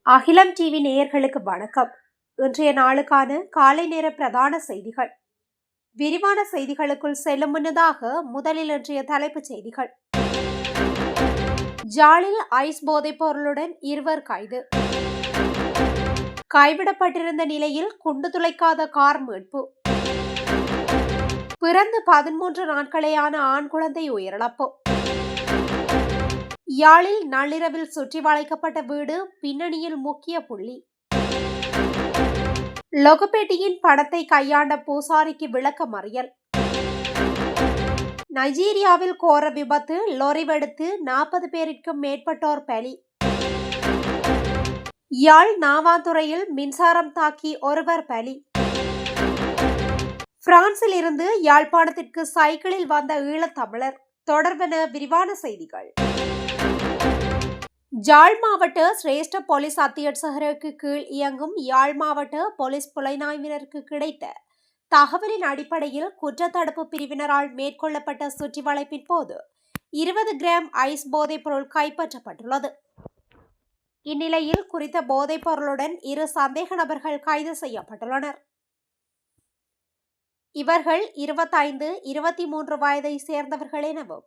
அகிலம் டிவி நேயர்களுக்கு வணக்கம். இன்றைய நாளுக்கான காலை நேர பிரதான செய்திகள். விரிவான செய்திகளுக்குள் செல்லும் முன்னதாக முதலில் இன்றைய தலைப்புச் செய்திகள். ஜாலில் ஐஸ் போதைப் பொருளுடன் இருவர் கைது. கைவிடப்பட்டிருந்த நிலையில் குண்டு துளைக்காத கார் மீட்பு. பிறந்து 13 நாட்களேயான ஆண் குழந்தை உயிரிழப்பு. யாழில் நள்ளிரவில் சுற்றி வளைக்கப்பட்ட வீடு பின்னணியில் முக்கிய புள்ளி. லொகபெட்டியின் பணத்தை கையாண்ட பூசாரிக்கு விளக்க மறியல். நைஜீரியாவில் கோர விபத்து, லொரி வெடித்து 40 பேருக்கும் மேற்பட்டோர் பலி. யாழ் நாவாந்துறையில் மின்சாரம் தாக்கி ஒருவர் பலி. பிரான்சில் இருந்து யாழ்ப்பாணத்திற்கு சைக்கிளில் வந்த ஈழத்தமிழர். தொடர்பென விரிவான செய்திகள். யாழ் மாவட்ட சிரேஷ்ட போலீஸ் அத்தியட்சகருக்கு கீழ் இயங்கும் யாழ் மாவட்ட போலீஸ் புலனாய்வினருக்கு கிடைத்த தகவலின் அடிப்படையில் குற்றத்தடுப்பு பிரிவினரால் மேற்கொள்ளப்பட்ட சுற்றி வளைப்பின் போது 20 கிராம் ஐஸ் போதைப் பொருள் கைப்பற்றப்பட்டுள்ளது. இந்நிலையில் குறித்த போதைப் பொருளுடன் 2 சந்தேக நபர்கள் கைது செய்யப்பட்டுள்ளனர். இவர்கள் 25, 23 வயதை சேர்ந்தவர்கள் எனவும்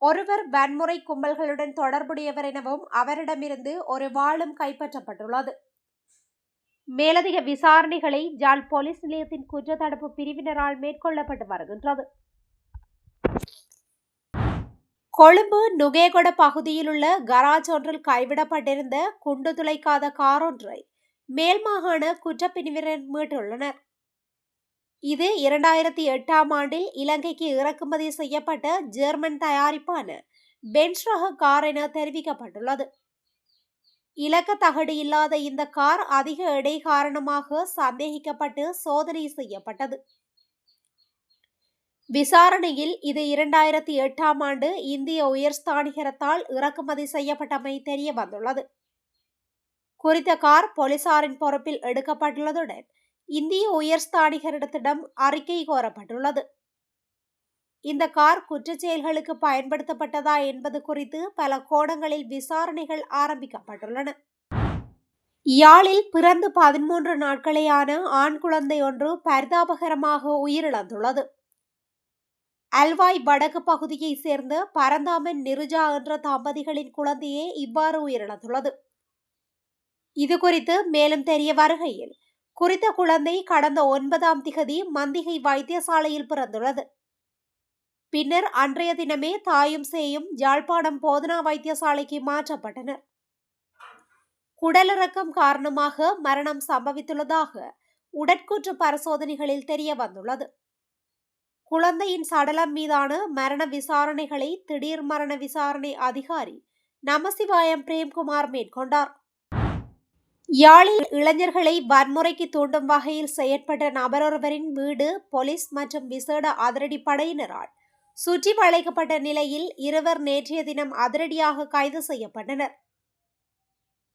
ஒருவர் வன்முறை கும்பல்களுடன் தொடர்புடையவர் எனவும் அவரிடமிருந்து ஒரு வாளும் கைப்பற்றப்பட்டுள்ளது. மேலதிக விசாரணைகளை யாழ் போலீஸ் நிலையத்தின் குற்றத்தடுப்பு பிரிவினரால் மேற்கொள்ளப்பட்டு வருகின்றது. கொழும்பு நுகேகொட பகுதியில் உள்ள கராஜ் ஒன்றில் கைவிடப்பட்டிருந்த குண்டு துளைக்காத கார் ஒன்றை மேல் மாகாண குற்றப்பிரிவினர் மீட்டுள்ளனர். இது 2008ஆம் ஆண்டில் இலங்கைக்கு இறக்குமதி செய்யப்பட்ட ஜெர்மன் தயாரிப்பான பென்ஸ் ரக கார் என தெரிவிக்கப்பட்டுள்ளது. இலக்க தகடு இல்லாத இந்த கார் அதிக எடை காரணமாக சந்தேகிக்கப்பட்டு சோதனை செய்யப்பட்டது. விசாரணையில் இது 2008ஆம் ஆண்டு இந்திய உயர்ஸ்தானிகரத்தால் இறக்குமதி செய்யப்பட்டமை தெரிய வந்துள்ளது. குறித்த கார் போலீசாரின் பொறுப்பில் எடுக்கப்பட்டுள்ளதுடன் இந்திய உயர்ஸ்தானிகரிடத்திடம் அறிக்கை கோரப்பட்டுள்ளது. இந்த கார் குற்றச் செயல்களுக்கு பயன்படுத்தப்பட்டதா என்பது குறித்து பல கோணங்களில் விசாரணைகள் ஆரம்பிக்கப்பட்டுள்ளன. யாழில் பிறந்து 13 நாட்களேயான ஆண் குழந்தை ஒன்று பரிதாபகரமாக உயிரிழந்துள்ளது. அல்வாய் வடக்கு பகுதியை சேர்ந்த பரந்தாமன் நிருஜா என்ற தம்பதிகளின் குழந்தையே இவ்வாறு உயிரிழந்துள்ளது. இது குறித்து மேலும் தெரிய வருகையில் குறித்த குழந்தை கடந்த 9ஆம் திகதி மந்திகை வைத்தியசாலையில் பிறந்துள்ளது. பின்னர் அன்றைய தினமே தாயும் சேயும் யாழ்ப்பாணம் போதனா வைத்தியசாலைக்கு மாற்றப்பட்டனர். குடலிறக்கம் காரணமாக மரணம் சம்பவித்துள்ளதாக உடற்கூற்று பரிசோதனைகளில் தெரிய வந்துள்ளது. குழந்தையின் சடலம் மீதான மரண விசாரணைகளை திடீர் மரண விசாரணை அதிகாரி நமசிவாயம் பிரேம்குமார் மேற்கொண்டார். யாழில் இளைஞர்களை வன்முறைக்கு தூண்டும் வகையில் செயற்பட்ட நபரொருவரின் வீடு போலீஸ் மற்றும் விசேட அதிரடி படையினரால் சுற்றி வளைக்கப்பட்ட நிலையில் இருவர் நேற்றைய தினம் அதிரடியாக கைது செய்யப்பட்டனர்.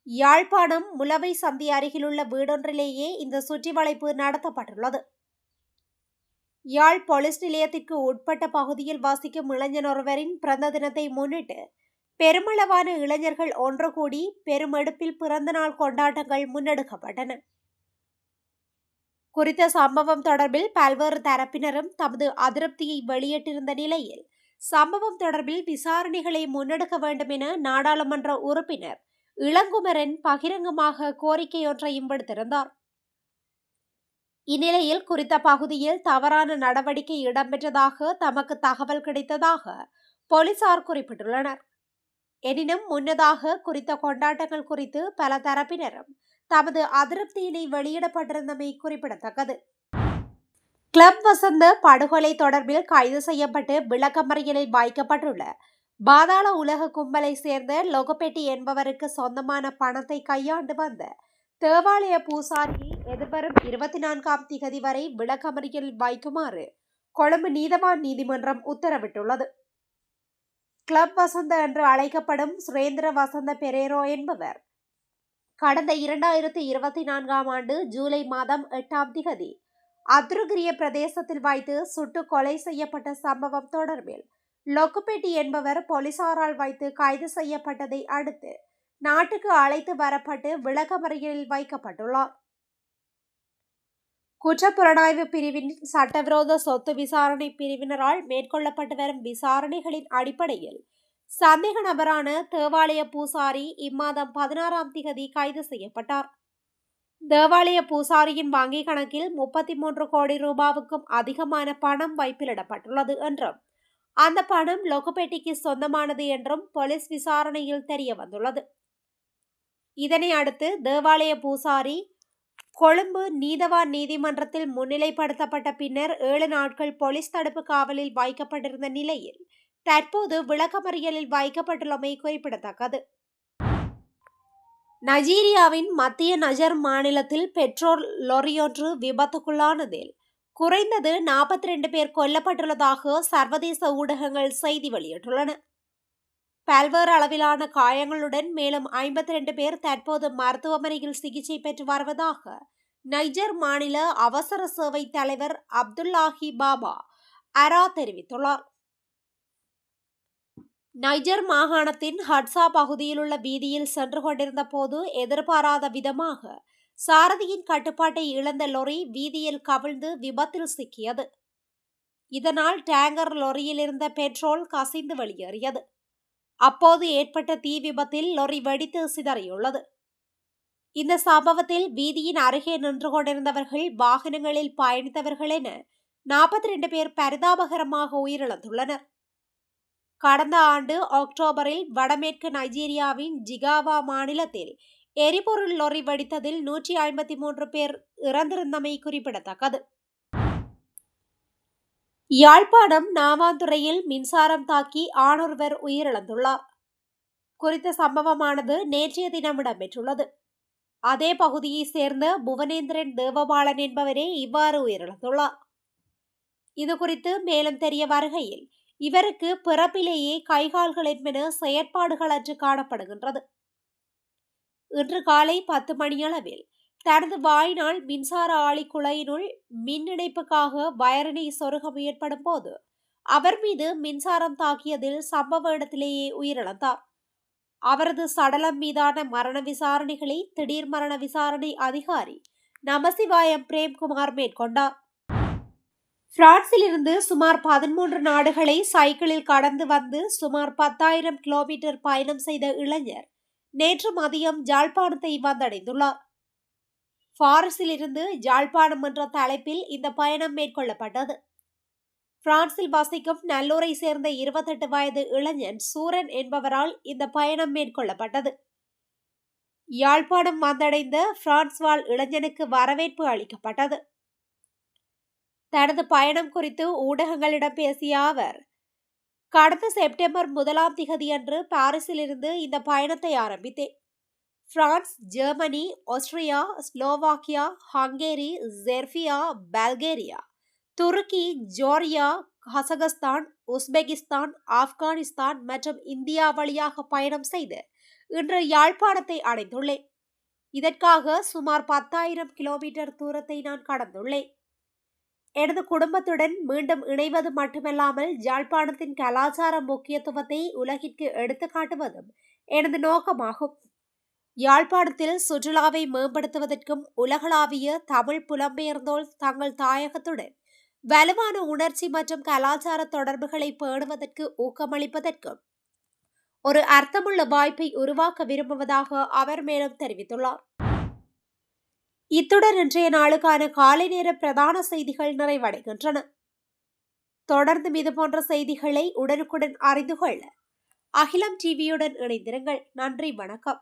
யாழ்ப்பாணம் முலவை சந்தி அருகிலுள்ள வீடொன்றிலேயே இந்த சுற்றி வளைப்பு நடத்தப்பட்டுள்ளது. யாழ் போலீஸ் நிலையத்திற்கு உட்பட்ட பகுதியில் வசிக்கும் இளைஞனொருவரின் பிறந்த தினத்தை முன்னிட்டு பெருமளவான இளைஞர்கள் ஒன்று கூடி பெருமெடுப்பில் பிறந்த நாள் கொண்டாட்டங்கள் முன்னெடுக்கப்பட்டன. குறித்த சம்பவம் தொடர்பில் பல்வேறு தரப்பினரும் தமது அதிருப்தியை வெளியிட்டிருந்த நிலையில் சம்பவம் தொடர்பில் விசாரணைகளை முன்னெடுக்க வேண்டும் என நாடாளுமன்ற உறுப்பினர் இளங்குமரன் பகிரங்கமாக கோரிக்கையொன்றையும் விடுத்திருந்தார். இந்நிலையில் குறித்த பகுதியில் தவறான நடவடிக்கை இடம்பெற்றதாக தமக்கு தகவல் கிடைத்ததாக போலீசார் குறிப்பிட்டுள்ளனர். எனினும் முன்னதாக குறித்த கொண்டாட்டங்கள் குறித்து பல தரப்பினரும் தமது அதிருப்தியினை வெளியிடப்பட்டிருந்தமை குறிப்பிடத்தக்கது. கிளப் வசந்த படுகொலை தொடர்பில் கைது செய்யப்பட்டு விளக்கமறியலில் வைக்கப்பட்டுள்ள பாதாள உலக கும்பலை சேர்ந்த லொகபெட்டி என்பவருக்கு சொந்தமான பணத்தை கையாண்டு வந்த தேவாலய பூசாரியை எதிர்வரும் 24ஆம் திகதி வரை விளக்கமறியலில் வைக்குமாறு கொழும்பு நீதவான் நீதிமன்றம் உத்தரவிட்டுள்ளது. கிளப் வசந்த என்று அழைக்கப்படும் சுரேந்திர வசந்த பெரேரோ என்பவர் கடந்த 2024ஆம் ஆண்டு ஜூலை மாதம் 8ஆம் திகதி அத்ருகிரிய பிரதேசத்தில் வைத்து சுட்டு கொலை செய்யப்பட்ட சம்பவம் தொடர்பில் லொக்குபெட்டி என்பவர் போலீசாரால் வைத்து கைது செய்யப்பட்டதை அடுத்து நாட்டுக்கு அழைத்து வரப்பட்டு விளக்கமறியலில் வைக்கப்பட்டுள்ளார். குற்றப்புலனாய்வு பிரிவின் சட்டவிரோத சொத்து விசாரணை பிரிவினரால் மேற்கொள்ளப்பட்டு வரும் விசாரணைகளின் அடிப்படையில் சந்தேக நபரான தேவாலய பூசாரி இம்மாதம் 16ஆம் திகதி கைது செய்யப்பட்டார். தேவாலய பூசாரியின் வங்கிக் கணக்கில் 33 கோடி ரூபாவுக்கும் அதிகமான பணம் வைப்பிலிடப்பட்டுள்ளது என்றும் அந்த பணம் லொகுபெட்டிக்கு சொந்தமானது என்றும் போலீஸ் விசாரணையில் தெரிய வந்துள்ளது. இதனை அடுத்து தேவாலய பூசாரி கொழும்பு நீதவான் நீதிமன்றத்தில் முன்னிலைப்படுத்தப்பட்ட பின்னர் 7 நாட்கள் போலீஸ் தடுப்பு காவலில் வைக்கப்பட்டிருந்த நிலையில் தற்போது விளக்கமறியலில் வைக்கப்பட்டுள்ளமை குறிப்பிடத்தக்கது. நைஜீரியாவின் மத்திய நஜர் மாநிலத்தில் பெட்ரோல் லொரியொன்று விபத்துக்குள்ளானதில் குறைந்தது 42 பேர் கொல்லப்பட்டுள்ளதாக சர்வதேச ஊடகங்கள் செய்தி வெளியிட்டுள்ளன. பல்வேறு அளவிலான காயங்களுடன் மேலும் 52 பேர் தற்போது மருத்துவமனையில் சிகிச்சை பெற்று வருவதாக நைஜர் மாநில அவசர சேவை தலைவர் அப்துல்லாஹி பாபா அரா தெரிவித்துள்ளார். நைஜர் மாகாணத்தின் ஹட்சா பகுதியில் உள்ள வீதியில் சென்று கொண்டிருந்த போது எதிர்பாராத விதமாக சாரதியின் கட்டுப்பாட்டை இழந்த லொரி வீதியில் கவிழ்ந்து விபத்தில் சிக்கியது. இதனால் டேங்கர் லொரியில் இருந்த பெட்ரோல் கசிந்து வெளியேறியது. அப்போது ஏற்பட்ட தீ விபத்தில் லொரி வெடித்து சிதறியுள்ளது. இந்த சம்பவத்தில் வீதியின் அருகே நின்று கொண்டிருந்தவர்கள், வாகனங்களில் பயணித்தவர்கள் என 42 பேர் பரிதாபகரமாக உயிரிழந்துள்ளனர். கடந்த ஆண்டு அக்டோபரில் வடமேற்கு நைஜீரியாவின் ஜிகாவா மாநிலத்தில் எரிபொருள் லொரி வெடித்ததில் 153 பேர் இறந்திருந்தமை குறிப்பிடத்தக்கது. யாழ்ப்பாணம் நாவாந்துறையில் மின்சாரம் தாக்கி ஆணொருவர் உயிரிழந்துள்ளார். குறித்த சம்பவமானது நேற்றைய தினம் இடம்பெற்றுள்ளது. அதே பகுதியை சேர்ந்த புவனேந்திரன் தேவபாலன் என்பவரே இவ்வாறு உயிரிழந்துள்ளார். இதுகுறித்து மேலும் தெரிய வருகையில் இவருக்கு பிறப்பிலேயே கைகால்கள் என்பன செயற்பாடுகளற்று காணப்படுகின்றது. இன்று காலை 10 மணியளவில் தனது வாயினால் மின்சார ஆளி குழாயினுள் மின் இணைப்புக்காக வயரினை சொருக முயற்படும் போது அவர் மீது மின்சாரம் தாக்கியதில் சம்பவ இடத்திலேயே உயிரிழந்தார். அவரது சடலம் மீதான மரண விசாரணைகளை திடீர் மரண விசாரணை அதிகாரி நமசிவாயம் பிரேம்குமார் மேற்கொண்டார். பிரான்சிலிருந்து சுமார் 13 நாடுகளை சைக்கிளில் கடந்து வந்து சுமார் 10,000 கிலோமீட்டர் பயணம் செய்த இளைஞர் நேற்று மதியம் யாழ்ப்பாணத்தை வந்தடைந்துள்ளார். பாரிஸிலிருந்து யாழ்ப்பாணம் என்ற தலைப்பில் இந்த பயணம் மேற்கொள்ளப்பட்டது. பிரான்சில் வசிக்கும் நல்லூரை சேர்ந்த 28 வயது இளைஞன் சூரன் என்பவரால் இந்த பயணம் மேற்கொள்ளப்பட்டது. யாழ்ப்பாணம் வந்தடைந்த பிரான்ஸ் வாழ் இளைஞனுக்கு வரவேற்பு அளிக்கப்பட்டது. தனது பயணம் குறித்து ஊடகங்களிடம் பேசிய அவர், கடந்த செப்டம்பர் 1ஆம் திகதி அன்று பாரிஸிலிருந்து இந்த பயணத்தை ஆரம்பித்தேன். France, Germany, Austria, Slovakia, Hungary, Serbia, Bulgaria, துருக்கி, ஜோர்ஜியா, கசகஸ்தான், உஸ்பெகிஸ்தான், ஆப்கானிஸ்தான் மற்றும் இந்தியா வழியாக பயணம் செய்து இன்று யாழ்ப்பாணத்தை அடைந்துள்ளேன். இதற்காக சுமார் 10,000 கிலோமீட்டர் தூரத்தை நான் கடந்துள்ளேன். எனது குடும்பத்துடன் மீண்டும் இணைவது மட்டுமல்லாமல் யாழ்ப்பாணத்தின் கலாச்சார முக்கியத்துவத்தை உலகிற்கு எடுத்துக்காட்டுவதும் எனது நோக்கமாகும். யாழ்ப்பாணத்தில் சுற்றுலாவை மேம்படுத்துவதற்கும் உலகளாவிய தமிழ் புலம்பெயர்ந்தோர் தங்கள் தாயகத்துடன் வலுவான உணர்ச்சி மற்றும் கலாச்சார தொடர்புகளை பேணுவதற்கு ஊக்கமளிப்பதற்கும் ஒரு அர்த்தமுள்ள வாய்ப்பை உருவாக்க விரும்புவதாக அவர் மேலும் தெரிவித்துள்ளார். இத்துடன் இன்றைய நாளுக்கான காலை நேர பிரதான செய்திகள் நிறைவடைகின்றன. தொடர்ந்து இதுபோன்ற செய்திகளை உடனுக்குடன் அறிந்து கொள்ள அகிலம் டிவியுடன் இணைந்திருங்கள். நன்றி, வணக்கம்.